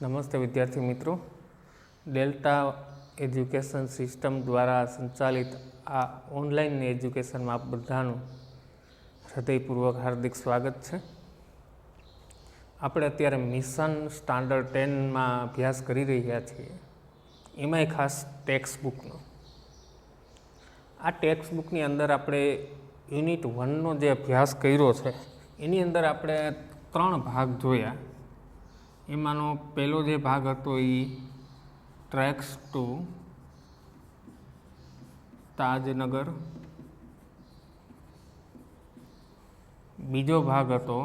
नमस्ते विद्यार्थी मित्रों। डेल्टा एज्युकेशन सिस्टम द्वारा संचालित आ ऑनलाइन एज्युकेशन में आप बधानु हृदयपूर्वक हार्दिक स्वागत है। આપણે અત્યારે મિશન સ્ટાન્ડર્ડ 10માં અભ્યાસ કરી રહ્યા છીએ, એમાંય ખાસ ટેક્સ્ટ બુકનો. આ ટેક્સ્ટ બુકની અંદર આપણે યુનિટ 1નો જે અભ્યાસ કર્યો છે એની અંદર આપણે 3 ભાગ જોયા. એમાંનો પહેલો જે ભાગ હતો એ ટ્રેક્સ ટુ તાજનગર, બીજો ભાગ હતો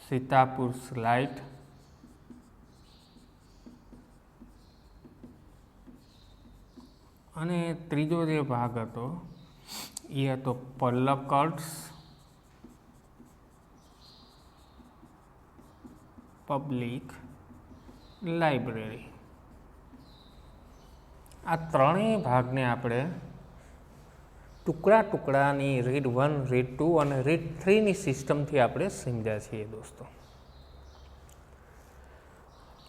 સીતાપુર સ્લાઇટ, અને ત્રીજો જે ભાગ હતો એ હતો પલ્લક્કડ્સ પબ્લિક લાઇબ્રેરી. આ ત્રણેય ભાગને આપણે ટુકડાની રીડ 1, રીડ 2 અને રીડ 3ની સિસ્ટમથી આપણે સમજ્યા છીએ દોસ્તો.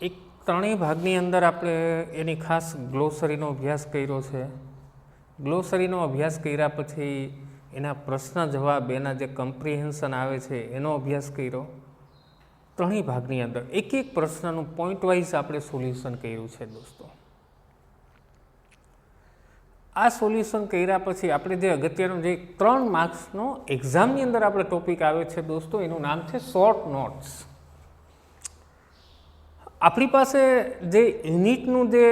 એક ત્રણેય ભાગની અંદર આપણે એની ખાસ ગ્લોસરીનો અભ્યાસ કર્યો છે. ગ્લોસરીનો અભ્યાસ કર્યા પછી એના પ્રશ્ન જવાબ, એના જે કમ્પ્રિહેન્શન આવે છે એનો અભ્યાસ કર્યો. ત્રણેય ભાગની અંદર એક એક પ્રશ્નનું પોઈન્ટ વાઇઝ આપણે સોલ્યુશન કર્યું છે દોસ્તો. આ સોલ્યુશન કર્યા પછી આપણે જે અગત્યનો જે 3 માર્ક્સનો એક્ઝામની અંદર આપણે ટોપિક આવે છે દોસ્તો, એનું નામ છે શોર્ટ નોટ્સ. આપણી પાસે જે યુનિટનું જે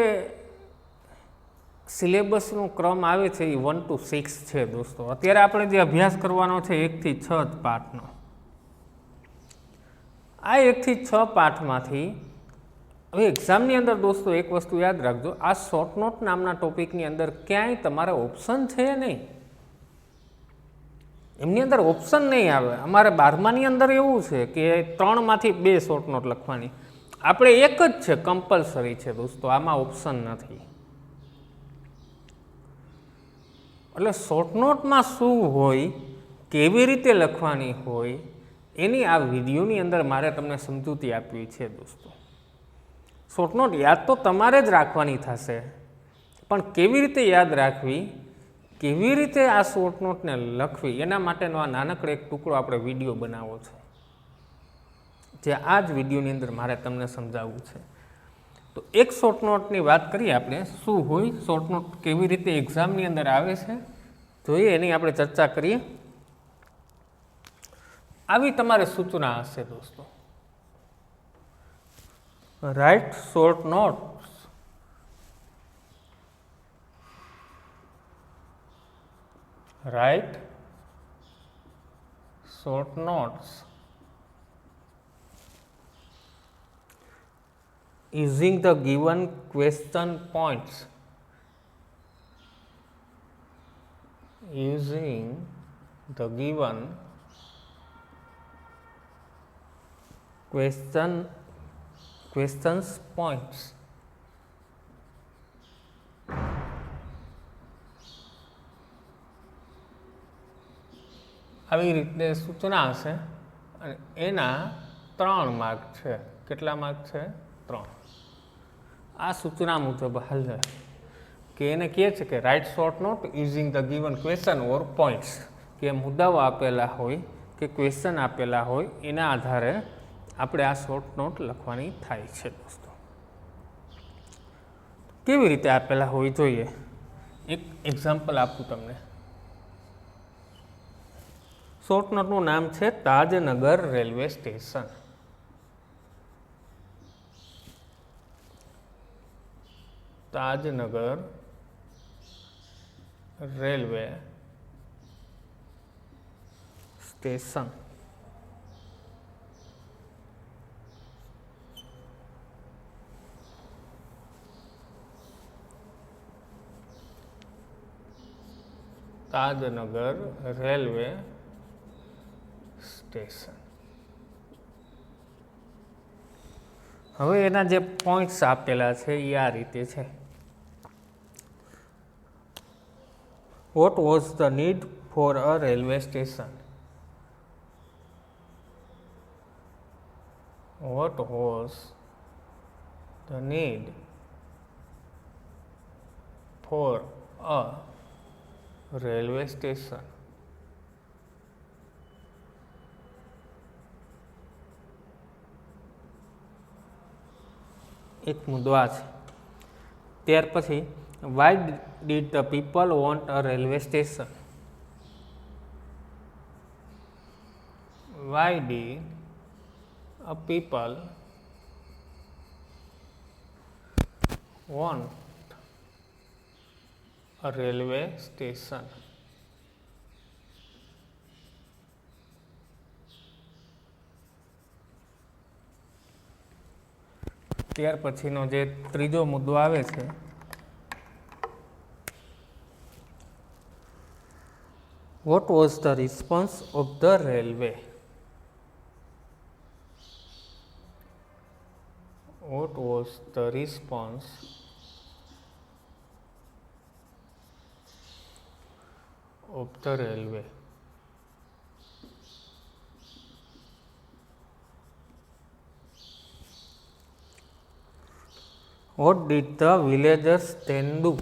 સિલેબસનો ક્રમ આવે છે એ 1 to 6 છે દોસ્તો. અત્યારે આપણે જે અભ્યાસ કરવાનો છે 1 થી 6 જ પાઠનો. આ 1 થી 6 પાઠમાંથી હવે એક્ઝામની અંદર દોસ્તો એક વસ્તુ યાદ રાખજો, આ શોર્ટ નોટ નામના ટોપિકની અંદર ક્યાંય તમારે ઓપ્શન છે નહીં. એમની અંદર ઓપ્શન નહીં આવે. અમારે 12માની અંદર એવું છે કે 3માંથી 2 શોર્ટ નોટ લખવાની, આપણે એક જ છે, કમ્પલસરી છે દોસ્તો, આમાં ઓપ્શન નથી. એટલે શોર્ટ નોટમાં શું હોય, કેવી રીતે લખવાની હોય, એની આ વિડીયોની અંદર મારે તમને સમજૂતી આપવી છે દોસ્તો. શોર્ટ નોટ યાદ તો તમારે જ રાખવાની થશે, પણ કેવી રીતે યાદ રાખવી, કેવી રીતે આ શોર્ટ નોટને લખવી, એના માટેનો આ નાનકડો એક ટુકડો આપણે વિડીયો બનાવવો છે, જે આ જ વિડીયોની અંદર મારે તમને સમજાવવું છે. તો એક શોર્ટ નોટની વાત કરીએ આપણે, શું હોય શોર્ટ નોટ, કેવી રીતે એક્ઝામની અંદર આવે છે જોઈએ, એની આપણે ચર્ચા કરીએ. આવી તમારે સૂચના હશે દોસ્તો, write short notes. Write short notes using the given question points. Using the given questions points. આવી રીતે સૂચના હશે અને એના 3 માર્ક છે. કેટલા માર્ક છે? 3. આ સૂચના મુજબ હાલે કે એને કહે છે કે write short note using the given question or points, કે મુદ્દાઓ આપેલા હોય કે ક્વેશ્ચન આપેલા હોય એના આધારે આપણે આ શોર્ટ નોટ લખવાની થાય છે દોસ્તો. કેવી રીતે આપેલા હોય જોઈએ, એક એક્ઝામ્પલ આપું તમને. શોર્ટ નોટનું નામ છે Tajnagar railway station. Tajnagar railway station. Tajnagar railway station. હવે એના જે પોઈન્ટ્સ આપેલા છે એ આ રીતે છે. What was the need for a railway station? What was the need for a railway station. એક મુદ્દો આ છે. ત્યાર પછી why did the people want a railway station? Why did a people want a railway station? ત્યાર પછીનો જે ત્રીજો મુદ્દો આવે છે what was the response of the railway? What was the response of the railway? What did the villagers then do?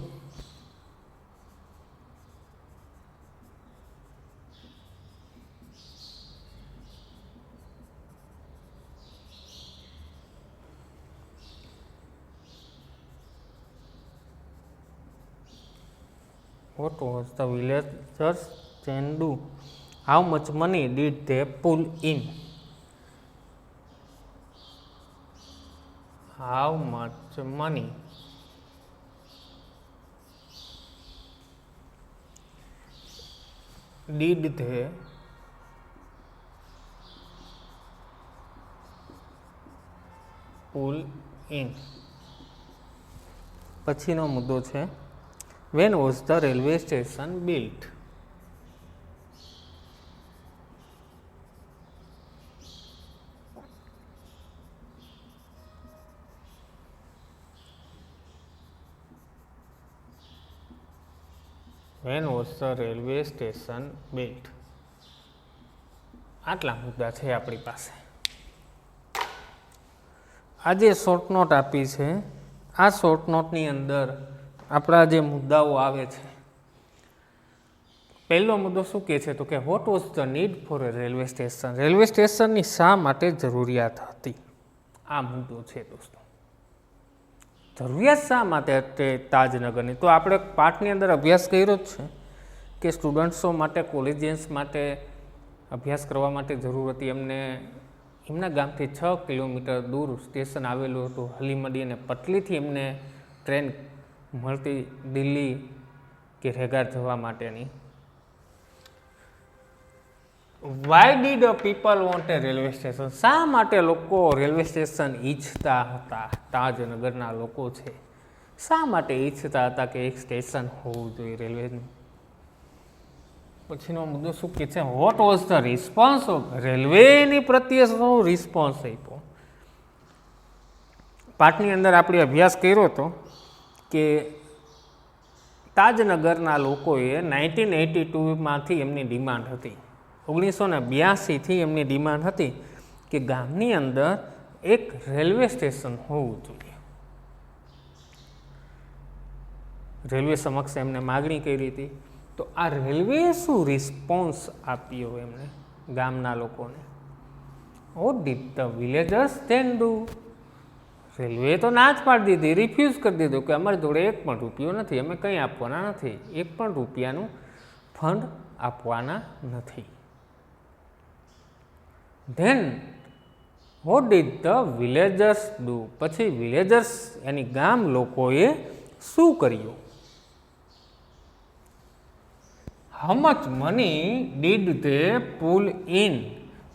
What was the villagers then do? How much money did they pull in? How much money did they pull in? પછીનો મુદ્દો છે when was the railway station built? When was the railway station built? આટલા મુદ્દા છે આપણી પાસે. આ જે શોર્ટ નોટ આપી છે આ શોર્ટ નોટની અંદર આપણા જે મુદ્દાઓ આવે છે પહેલો મુદ્દો શું કહે છે તો કે what was the need for a railway station? Railway સ્ટેશનની શા માટે જરૂરિયાત હતી? આ મુદ્દો છે દોસ્તો. જરૂરિયાત શા માટે હતી તાજનગરની? તો આપણે પાઠની અંદર અભ્યાસ કર્યો જ છે કે સ્ટુડન્ટ્સો માટે કોલેજિયન્સ માટે અભ્યાસ કરવા માટે જરૂર હતી. એમને એમના ગામથી 6 કિલોમીટર દૂર સ્ટેશન આવેલું હતું હલીમડી અને પટલીથી એમને ટ્રેન મળતી દિલ્હી કે રેગાર જવા માટેની. Why did people want A railway station? શા માટે લોકો રેલવે સ્ટેશન ઈચ્છતા હતા? તાજનગરના લોકો છે શા માટે ઈચ્છતા હતા કે એક સ્ટેશન હોવું જોઈએ રેલવેનું? પછીનો મુદ્દો શું કહે છે what was the response of રેલવેની પ્રત્યે શું રિસ્પોન્સ આપ્યો? પાઠની અંદર આપણે અભ્યાસ કર્યો હતો કે તાજનગરના લોકોએ 1982માંથી એમની ડિમાન્ડ હતી 1982થી એમની ડિમાન્ડ હતી કે ગામની અંદર એક રેલવે સ્ટેશન હોવું જોઈએ. રેલવે સમક્ષ એમને માગણી કરી હતી. તો આ રેલવેએ શું રિસ્પોન્સ આપ્યો એમને ગામના લોકોને? What did the villagers then do? રેલવેએ તો ના જ પાડી દીધી, રિફ્યુઝ કરી દીધું કે અમારી જોડે એક પણ રૂપિયો નથી, અમે કંઈ આપવાના નથી, એક પણ રૂપિયાનું ફંડ આપવાના નથી. Then what did the villagers do? પછી વિલેજર્સ એની ગામ લોકોએ શું કર્યું? How much money did they pull in?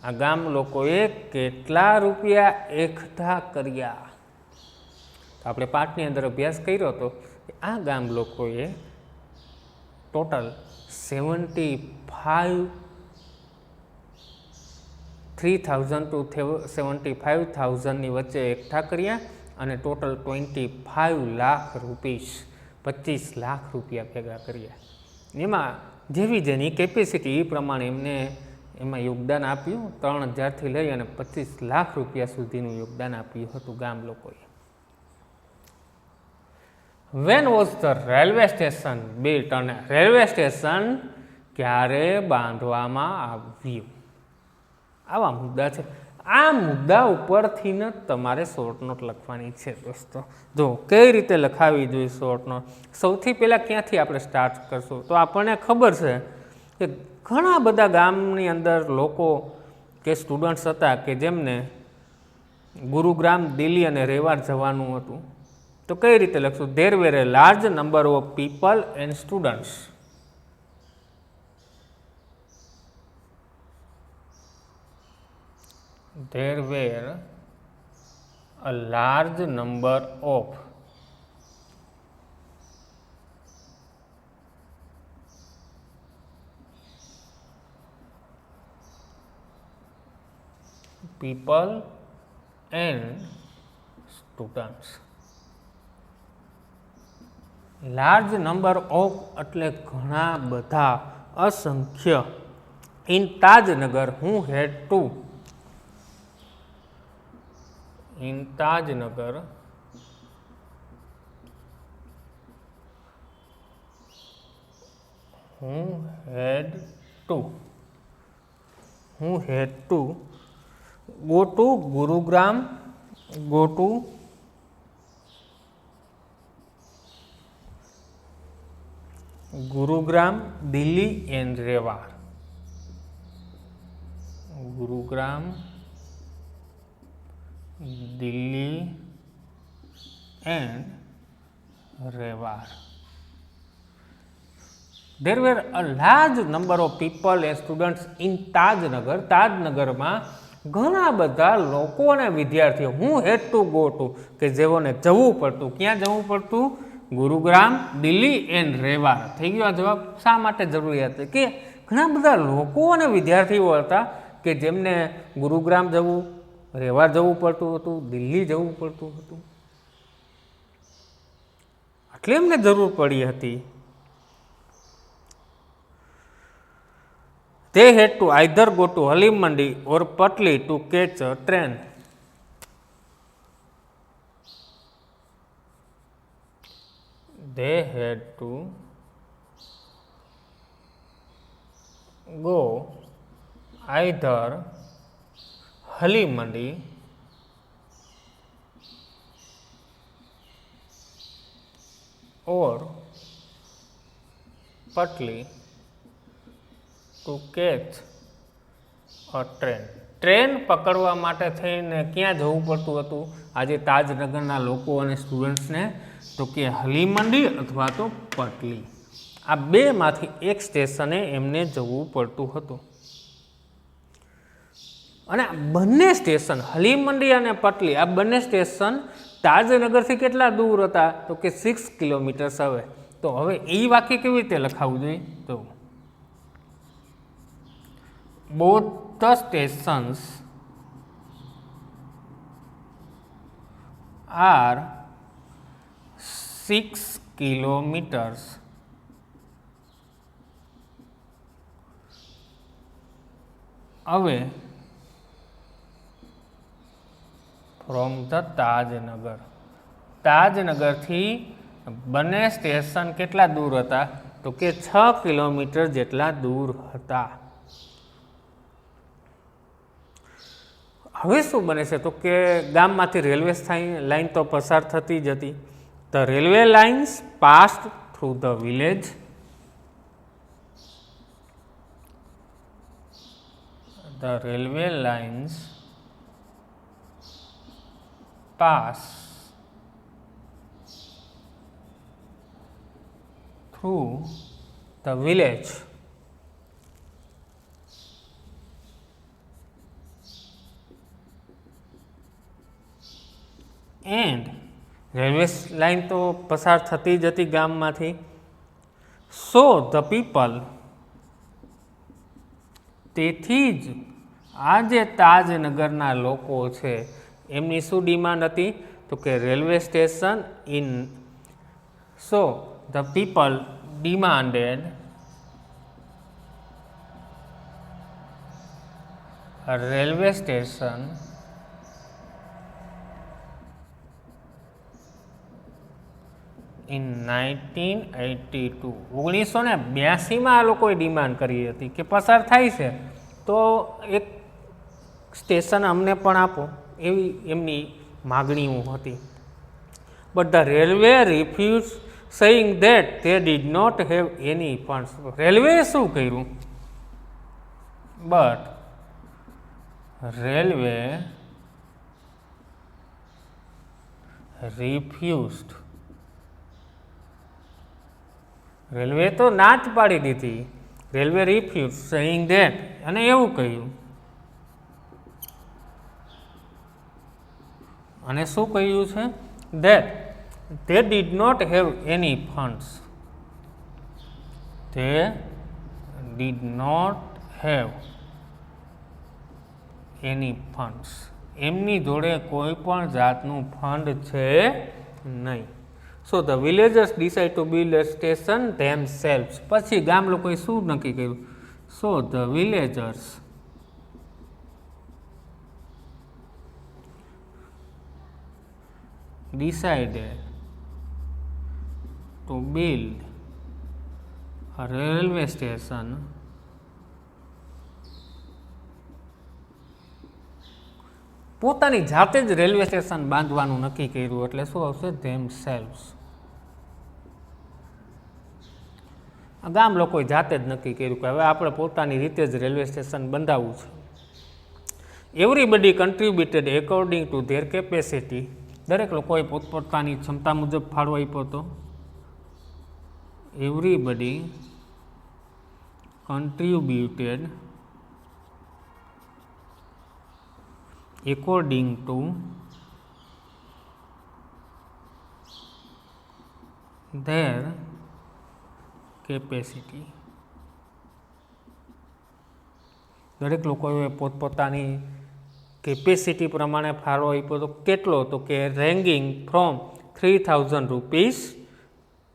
આ ગામ લોકોએ કેટલા રૂપિયા એકઠા કર્યા? આપણે પાઠની અંદર અભ્યાસ કર્યો હતો કે આ ગામ લોકોએ ટોટલ 3,000 to 75,000ની વચ્ચે એકઠા કર્યા અને ટોટલ 25 લાખ રૂપીસ 25 લાખ રૂપિયા ભેગા કર્યા. એમાં જેવી જેની કેપેસિટી એ પ્રમાણે એમને એમાં યોગદાન આપ્યું. 3,000થી લઈ અને 25 લાખ રૂપિયા સુધીનું યોગદાન આપ્યું હતું ગામ લોકોએ. When was the railway station built, અને રેલવે સ્ટેશન ક્યારે બાંધવામાં આવ્યું. આવા મુદ્દા છે. આ મુદ્દા ઉપરથી ને તમારે શોર્ટ નોટ લખવાની છે દોસ્તો. જો કઈ રીતે લખાવી જોઈએ શોર્ટ નોટ. સૌથી પહેલાં ક્યાંથી આપણે સ્ટાર્ટ કરશું, તો આપણને ખબર છે કે ઘણા બધા ગામની અંદર લોકો કે સ્ટુડન્ટ્સ હતા કે જેમને ગુરુગ્રામ, દિલ્હી અને રેવાડ જવાનું હતું. તો કઈ રીતે લખશું? There were A large number of people and students. There were a large number of people and students. Large number of એટલે ઘણા બધા, અસંખ્ય. In Tajnagar who had two, in Tajnagar who had to go to Gurugram, go to Gurugram, Delhi and Rewari. Gurugram, Delhi and Rewari. There were a large number of people and students in Tajnagar. તાજનગરમાં ઘણા બધા લોકો અને વિદ્યાર્થીઓ. હું હેડ ટુ ગો ટુ કે જેઓને જવું પડતું. ક્યાં જવું પડતું? ગુરુગ્રામ, દિલ્હી એન્ડ રેવાડ. થઈ ગયો આ જવાબ. શા માટે જરૂરિયાત હતી? કે ઘણા બધા લોકો અને વિદ્યાર્થીઓ હતા કે જેમને ગુરુગ્રામ જવું, રેવાડ જવું પડતું હતું, દિલ્હી જવું પડતું હતું. એટલે એમને જરૂર પડી હતી. They had to either go to Halim Mandi or Patli to catch a train. They had to go either Halim Mandi or Patli to catch a train. Train પકડવા માટે થઈને ક્યાં જવું પડતું હતું આજે તાજનગરના લોકો અને સ્ટુડન્ટ્સને? તો કે હલીમ મંડી અથવા તો પટલી. આ બેમાંથી એક સ્ટેશને એમને જવું પડતું હતું. અને બંને સ્ટેશન હલીમ મંડી અને પટલી, આ બંને સ્ટેશન તાજનગરથી કેટલા દૂર હતા? તો કે 6 કિલોમીટર. હવે તો હવે એ વાક્ય કેવી રીતે લખાવવું જોઈએ? તો both the stations are 6 kilometers away from the Tajnagar. તાજનગરથી બંને સ્ટેશન કેટલા દૂર હતા? તો કે 6 કિલોમીટર જેટલા દૂર હતા. હવે શું બને છે? તો કે ગામમાંથી રેલવે લાઇન તો પસાર થતી જ હતી. The railway lines passed through the village. The railway lines pass through the village. And railway line તો પસાર થતી જ હતી ગામમાંથી. સો ધ પીપલ, તેથી જ આ જે તાજનગરના લોકો છે એમની શું ડિમાન્ડ હતી? તો કે railway station in. So the people demanded a railway station in 1982 1982માં આ લોકોએ ડિમાન્ડ કરી હતી કે પસાર થાય છે તો એક સ્ટેશન અમને પણ આપો, એવી એમની માગણીઓ હતી. But the railway refuse saying that they did not have any funds. રેલવેએ શું કર્યું? બટ રેલવે રિફ્યુઝડ, રેલવે તો ના જ પાડી દીધી. રેલવે રિફ્યુઝ સેઇંગ ધેટ, અને એવું કહ્યું, અને શું કહ્યું છે? That they did not have any funds. They did not have any funds. એમની જોડે કોઈ પણ જાતનું ફંડ છે નહીં. So the villagers decide to build a station themselves. પછી ગામ લોકોએ શું નક્કી કર્યું? So the villagers decided to build a railway station પોતાની જાતે જ રેલવે સ્ટેશન બાંધવાનું નક્કી કર્યું. એટલે શું આવશે? themselves. ગામ લોકોએ જાતે જ નક્કી કર્યું કે હવે આપણે પોતાની રીતે જ રેલવે સ્ટેશન બંધાવવું છે. Everybody contributed according to their capacity. દરેક લોકોએ પોતપોતાની ક્ષમતા મુજબ ફાળો આપ્યો હતો. Everybody contributed according to their capacity. દરેક લોકોએ પોતપોતાની કેપેસિટી પ્રમાણે ફાળો આપ્યો તો કેટલો? તો કે ranging from 3000 rupees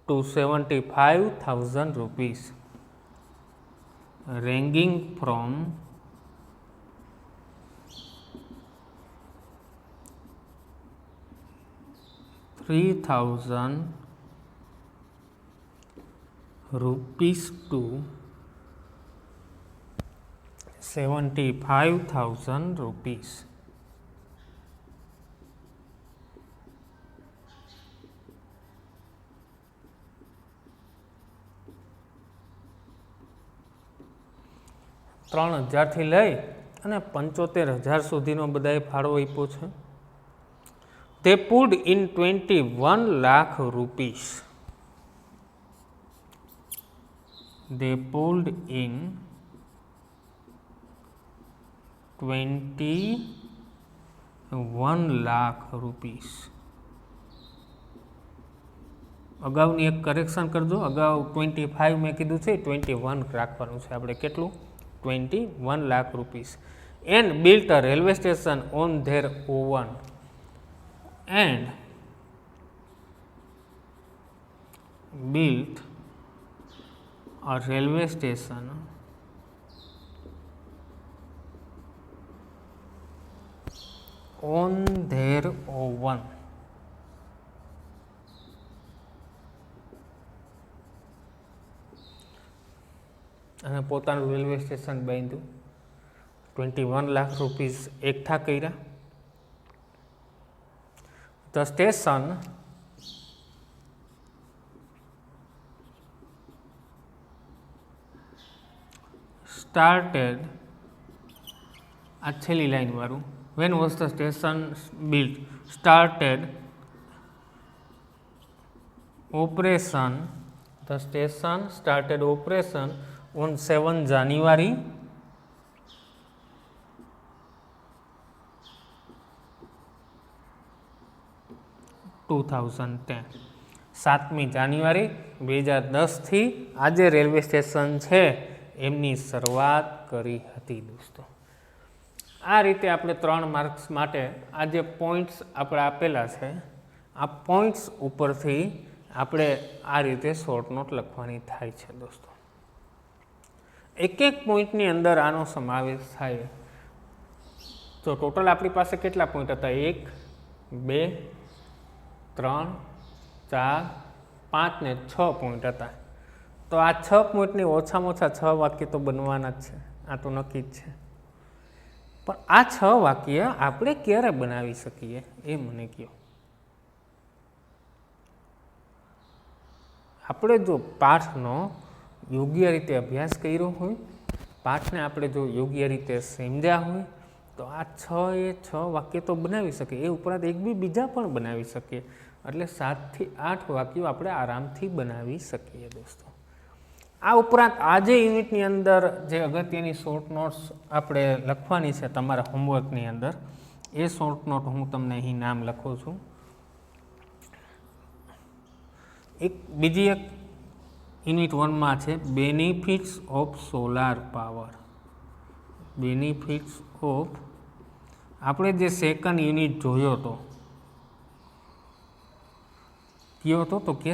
to 75,000 rupees. Ranging from 3,000 rupees to 75,000 rupees. $3,000 લઈ અને 75,000 સુધીનો બધાએ ફાળો આપ્યો છે. They put in 21 lakh rupees. They pulled in 21 lakh rupees. અગાઉની એક કરેક્શન કરજો. અગાઉ 25 મેં કીધું છે, 21 રાખવાનું છે આપણે. કેટલું? 21 lakh rupees. And built a railway station on their own. And built a railway station on their own. અને પોતાનું રેલવે સ્ટેશન બાંધ્યું. 21 લાખ રૂપીસ એકઠા કર્યા. The station started, આ છેલ્લી લાઈન વાળું. When was the station built? Started operation. The station started operation on 7 January 2010. 7મી જાન્યુઆરી 2010થી આ જે railway station છે એમની શરૂઆત કરી હતી દોસ્તો. આ રીતે આપણે 3 માર્ક્સ માટે આ જે પોઈન્ટ્સ આપણે આપેલા છે, આ પોઈન્ટ્સ ઉપરથી આપણે આ રીતે શોર્ટ નોટ લખવાની થાય છે દોસ્તો. એક એક પોઈન્ટની અંદર આનો સમાવેશ થાય. તો ટોટલ આપણી પાસે કેટલા પોઈન્ટ હતા? 1, 2, 3, 4, 5 ને 6 પોઈન્ટ હતા. તો આ 6 પોઈન્ટની ઓછામાં ઓછા 6 વાક્ય તો બનવાના જ છે, આ તો નક્કી જ છે. પણ આ 6 વાક્ય આપણે ક્યારે બનાવી શકીએ એ મને કહો. આપણે જો પાઠનો યોગ્ય રીતે અભ્યાસ કર્યો હોય, પાઠને આપણે જો યોગ્ય રીતે સમજ્યા હોય, તો આ 6 વાક્ય તો બનાવી શકીએ. એ ઉપરાંત એક બીજા પણ બનાવી શકીએ. એટલે 7 થી 8 વાક્યો આપણે આરામથી બનાવી શકીએ દોસ્તો. આ ઉપરાંત આજે યુનિટની અંદર જે અગત્યની શોર્ટ નોટ્સ આપણે લખવાની છે તમારા હોમવર્કની અંદર, એ શોર્ટ નોટ હું તમને અહીં નામ લખું છું. બીજી એક યુનિટ 1માં છે benefits of solar power. Benefits of, આપણે જે સેકન્ડ યુનિટ જોયો હતો, કયો હતો તો કે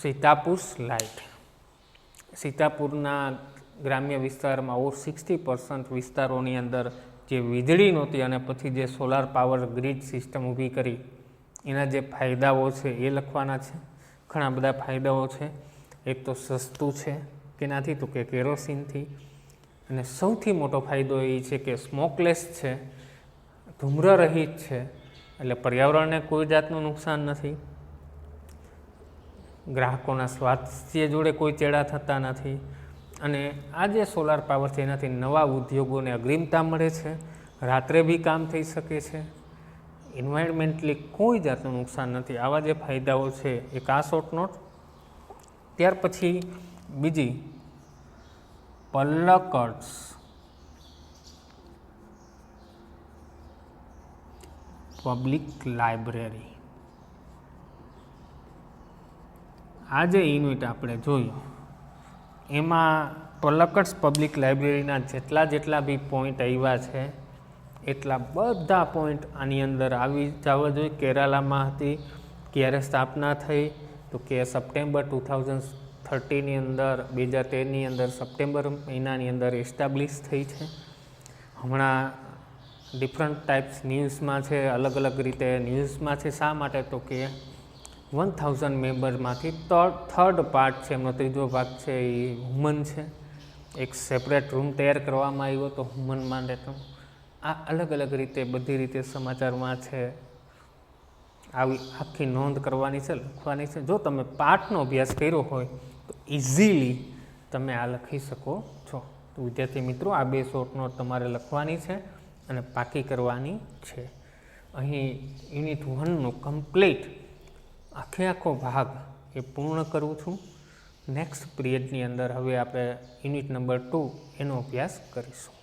સીતાપુર લાઇટ. સીતાપુરના ગ્રામ્ય વિસ્તારમાં ઓર 60% વિસ્તારોની અંદર જે વીજળી નહોતી અને પછી જે સોલાર પાવર ગ્રીડ સિસ્ટમ ઊભી કરી, એના જે ફાયદાઓ છે એ લખવાના છે. ઘણા બધા ફાયદાઓ છે. એક તો સસ્તું છે, કેનાથી તો કે કેરોસીનથી, અને સૌથી મોટો ફાયદો એ છે કે સ્મોકલેસ છે, ધૂમ્રરહિત છે, એટલે પર્યાવરણને કોઈ જાતનું નુકસાન નથી, ગ્રાહકોના સ્વાસ્થ્ય જોડે કોઈ ચેડા થતા નથી, અને આ જે સોલાર પાવર છે એનાથી નવા ઉદ્યોગોને અગ્રિમતા મળે છે, રાત્રે બી કામ થઈ શકે છે, એન્વાયરમેન્ટલી કોઈ જાતનું નુકસાન નથી. આવા જે ફાયદાઓ છે એક આ શોર્ટ નોટ. ત્યાર પછી બીજી પલક્કડ્સ પબ્લિક લાઇબ્રેરી. આ જે યુનિટ આપણે જોયું એમાં પલક્કડ્સ પબ્લિક લાઇબ્રેરીના જેટલા બી પોઈન્ટ આવ્યા છે એટલા બધા પોઈન્ટ આની અંદર આવી જવા જોઈએ. કેરાલામાં હતી, ક્યારે સ્થાપના થઈ તો કે સપ્ટેમ્બર 2013ની અંદર, 2013ની અંદર સપ્ટેમ્બર મહિનાની અંદર એસ્ટાબ્લિશ થઈ છે. હમણાં ડિફરન્ટ ટાઈપ્સ ન્યૂઝમાં છે, અલગ અલગ રીતે ન્યૂઝમાં છે. શા માટે તો કે 1000 મેમ્બરમાંથી થર્ડ પાર્ટ છે, એમનો ત્રીજો ભાગ છે એ હ્યુમન છે. એક સેપરેટ રૂમ તૈયાર કરવામાં આવ્યો તો હ્યુમન માટેનો. આ અલગ અલગ રીતે બધી રીતે સમાચારમાં છે, આવી આખી નોંધ કરવાની છે, લખવાની છે. જો તમે પાઠનો અભ્યાસ કર્યો હોય તો ઇઝીલી તમે આ લખી શકો છો. તો વિદ્યાર્થી મિત્રો, આ 2 શોર્ટ નોટ તમારે લખવાની છે અને પાકી કરવાની છે. અહીં યુનિટ 1નો કમ્પ્લીટ આખો ભાગ એ પૂર્ણ કરું છું. નેક્સ્ટ પીરિયડની અંદર હવે આપણે યુનિટ નંબર 2 એનો અભ્યાસ કરીશું.